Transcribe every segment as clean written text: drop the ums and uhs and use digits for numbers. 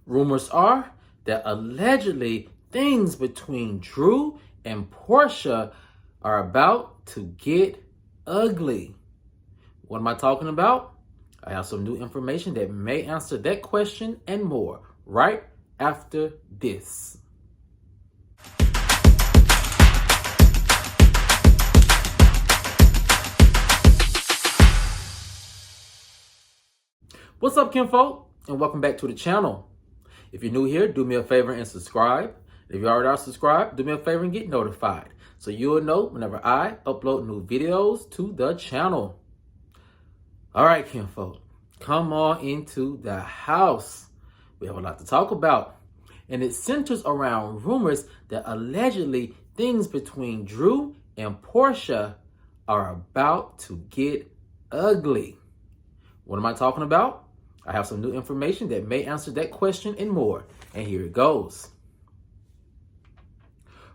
Rumors are that allegedly things between Drew and Porsha are about to get ugly. What am I talking about? I have some new information that may answer that question and more right after this. What's up, kinfolk? And welcome back to the channel. If you're new here, do me a favor and subscribe. If you already are subscribed, do me a favor and get notified so you'll know whenever I upload new videos to the channel. All right, kinfolk, come on into the house. We have a lot to talk about, and it centers around rumors that allegedly things between Drew and Porsha are about to get ugly. What am I talking about? I have some new information that may answer that question and more, and here it goes.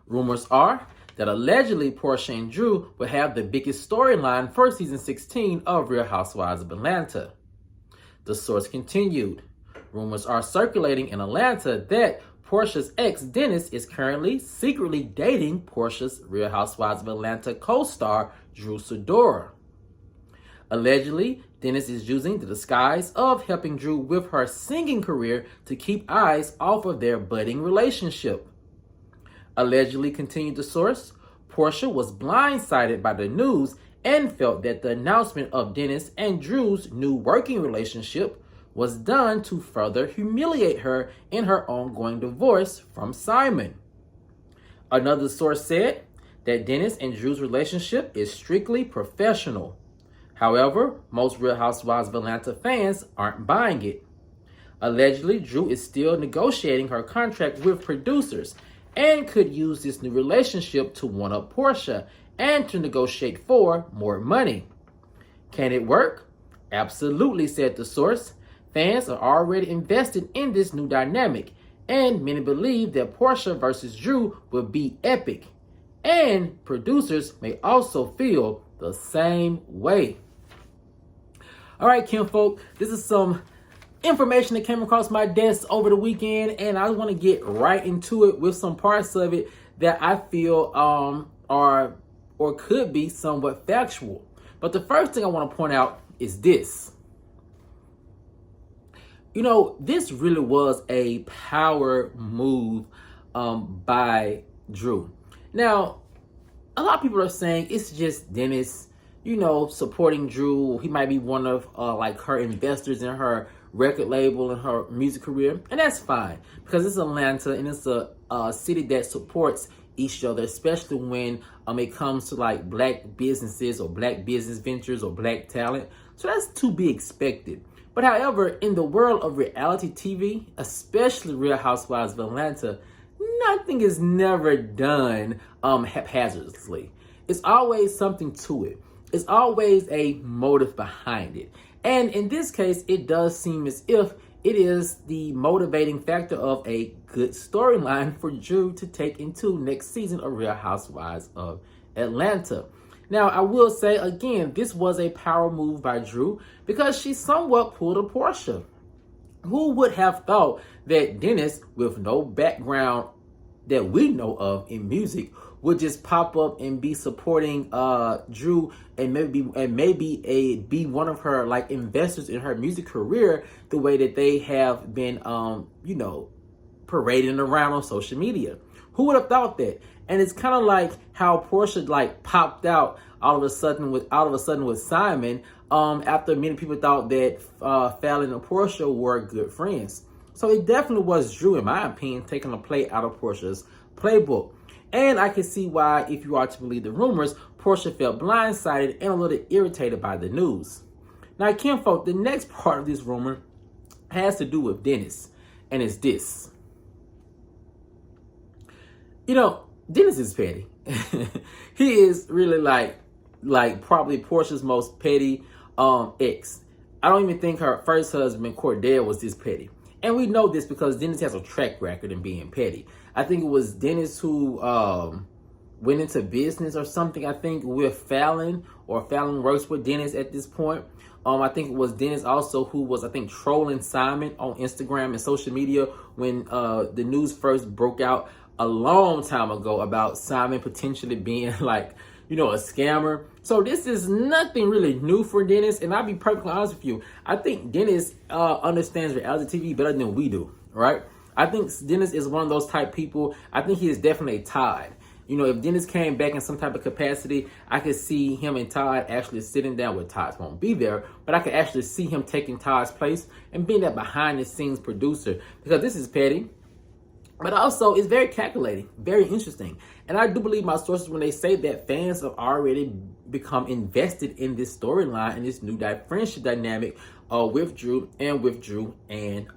Rumors are that allegedly Porsha and Drew will have the biggest storyline for season 16 of Real Housewives of Atlanta. The source continued. Rumors are circulating in Atlanta that Porsha's ex Dennis is currently secretly dating Porsha's Real Housewives of Atlanta co-star Drew Sidora. Allegedly, Dennis is using the disguise of helping Drew with her singing career to keep eyes off of their budding relationship. Allegedly, continued the source, Porsha was blindsided by the news and felt that the announcement of Dennis and Drew's new working relationship was done to further humiliate her in her ongoing divorce from Simon. Another source said that Dennis and Drew's relationship is strictly professional. However, most Real Housewives of Atlanta fans aren't buying it. Allegedly, Drew is still negotiating her contract with producers and could use this new relationship to one-up Porsha and to negotiate for more money. Can it work? Absolutely, said the source. Fans are already invested in this new dynamic, and many believe that Porsha versus Drew will be epic. And producers may also feel the same way. All right, kinfolk, this is some information that came across my desk over the weekend, and I want to get right into it with some parts of it that I feel are or could be somewhat factual. But the first thing I want to point out is this. You know, this really was a power move by Drew. Now, a lot of people are saying it's just Dennis, you know, supporting Drew. He might be one of like her investors in her record label and her music career, and that's fine because it's Atlanta and it's a city that supports each other, especially when it comes to like black businesses or black business ventures or black talent. So that's to be expected. But however, in the world of reality TV, especially Real Housewives of Atlanta, nothing is never done haphazardly. It's always something to it. It's always a motive behind it. And in this case, it does seem as if it is the motivating factor of a good storyline for Drew to take into next season of Real Housewives of Atlanta. Now, I will say again, this was a power move by Drew because she somewhat pulled a Porsha. Who would have thought that Dennis, with no background that we know of in music, would just pop up and be supporting Drew and maybe be one of her like investors in her music career the way that they have been you know, parading around on social media. Who would have thought that? And it's kind of like how Porsha like popped out all of a sudden with Simon after many people thought that Fallon and Porsha were good friends. So it definitely was Drew, in my opinion, taking a play out of Porsha's playbook. And I can see why, if you are to believe the rumors, Porsha felt blindsided and a little irritated by the news. Now, kinfolk, the next part of this rumor has to do with Dennis, and it's this. You know, Dennis is petty. He is really like probably Porsha's most petty ex. I don't even think her first husband, Cordell, was this petty. And we know this because Dennis has a track record in being petty. I think it was Dennis who went into business or something, I think, with Fallon, or Fallon works with Dennis at this point. I think it was Dennis also who was, I think, trolling Simon on Instagram and social media when the news first broke out a long time ago about Simon potentially being like, a scammer. So this is nothing really new for Dennis. And I'll be perfectly honest with you. I think Dennis understands reality TV better than we do, right? I think Dennis is one of those type people. I think he is definitely Todd. If Dennis came back in some type of capacity, I could see him and Todd actually sitting down with Todd won't be there, but I could actually see him taking Todd's place and being that behind the scenes producer, because this is petty. But also, it's very calculating, very interesting. And I do believe my sources when they say that fans have already become invested in this storyline and this new friendship dynamic with Drew and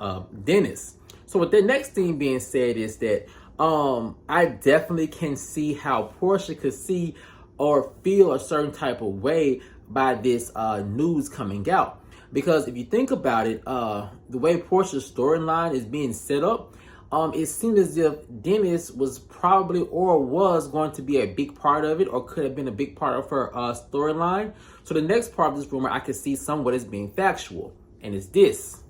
Dennis. So with the next thing being said is that I definitely can see how Porsha could see or feel a certain type of way by this news coming out. Because if you think about it, the way Porsha's storyline is being set up, it seemed as if Dennis was probably or was going to be a big part of it, or could have been a big part of her storyline. So the next part of this rumor I could see somewhat as being factual, and it's this.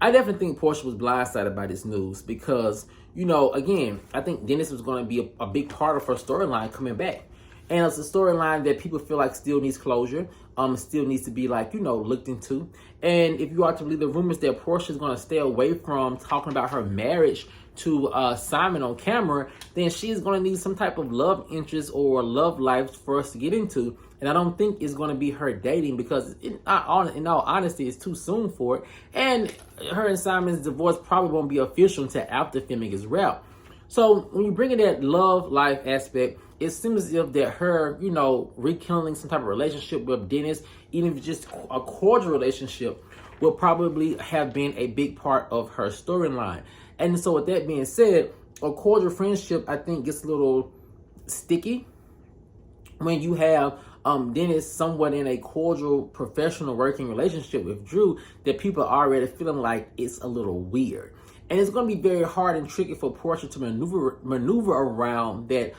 I definitely think Porsha was blindsided by this news because, again, I think Dennis was going to be a big part of her storyline coming back. And it's a storyline that people feel like still needs closure, still needs to be looked into. And if you are to believe the rumors that Porsha is going to stay away from talking about her marriage to Simon on camera, then she's going to need some type of love interest or love life for us to get into. And I don't think it's going to be her dating, because in all honesty, it's too soon for it. And her and Simon's divorce probably won't be official until after filming is wrapped. So when you bring in that love life aspect, it seems as if that her, rekindling some type of relationship with Dennis, even if it's just a cordial relationship, will probably have been a big part of her storyline. And so with that being said, a cordial friendship, I think, gets a little sticky when you have Dennis somewhat in a cordial professional working relationship with Drew, that people are already feeling like it's a little weird. And it's going to be very hard and tricky for Porsha to maneuver around that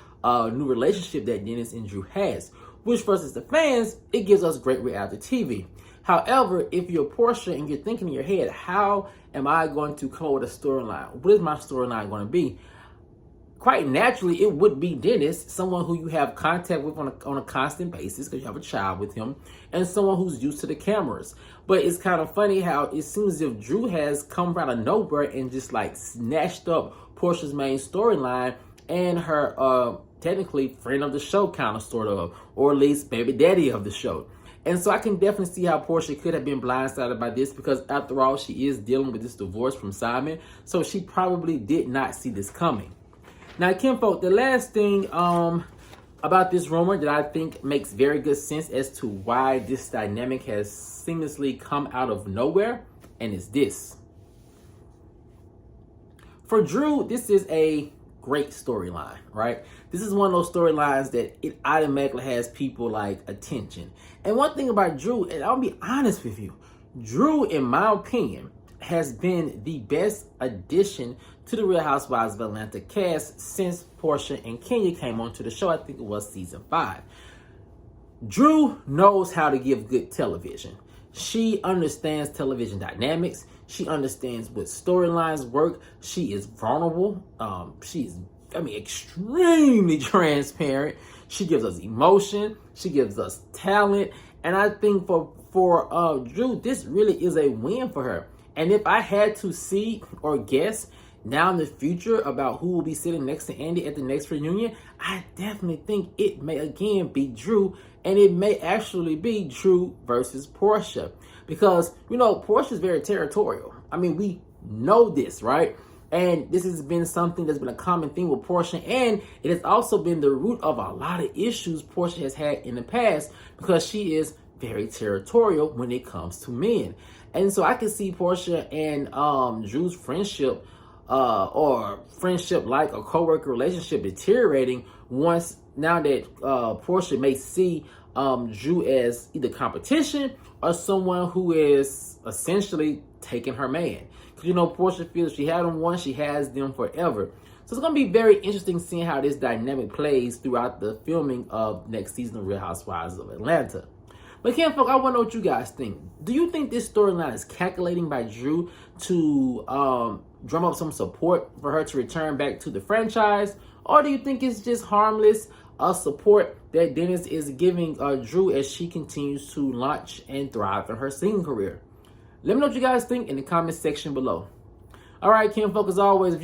new relationship that Dennis and Drew has, which versus the fans, it gives us great reality TV. However, if you're Porsha and you're thinking in your head, how am I going to come up with a storyline? What is my storyline going to be? Quite naturally, it would be Dennis, someone who you have contact with on a constant basis because you have a child with him, and someone who's used to the cameras. But it's kind of funny how it seems as if Drew has come out of nowhere and just snatched up Porsha's main storyline and her technically friend of the show, kind of, sort of, or at least baby daddy of the show. And so I can definitely see how Porsha could have been blindsided by this, because after all, she is dealing with this divorce from Simon. So she probably did not see this coming. Now, kinfolk, the last thing about this rumor that I think makes very good sense as to why this dynamic has seamlessly come out of nowhere, and it's this. For Drew, this is a great storyline, right? This is one of those storylines that it automatically has people attention. And one thing about Drew, and I'll be honest with you, Drew, in my opinion, has been the best addition to the Real Housewives of Atlanta cast since Porsha and Kenya came onto the show. I think it was season 5. Drew knows how to give good television. She understands television dynamics. She understands what storylines work. She is vulnerable. She's extremely transparent. She gives us emotion. She gives us talent. And I think for Drew, this really is a win for her. And if I had to see or guess now in the future about who will be sitting next to Andy at the next reunion, I definitely think it may again be Drew, and it may actually be Drew versus Porsha. Because, Porsha is very territorial. We know this, right? And this has been something that's been a common theme with Porsha, and it has also been the root of a lot of issues Porsha has had in the past, because she is very territorial when it comes to men. And so I can see Porsha and Drew's friendship, or friendship like a co-worker relationship, deteriorating now that Porsha may see Drew as either competition or someone who is essentially taking her man. Because Porsha feels she had them once, she has them forever. So it's going to be very interesting seeing how this dynamic plays throughout the filming of next season of Real Housewives of Atlanta. But kinfolk, I want to know what you guys think. Do you think this storyline is calculating by Drew to drum up some support for her to return back to the franchise? Or do you think it's just harmless support that Dennis is giving Drew as she continues to launch and thrive in her singing career? Let me know what you guys think in the comment section below. All right, kinfolk, as always, if you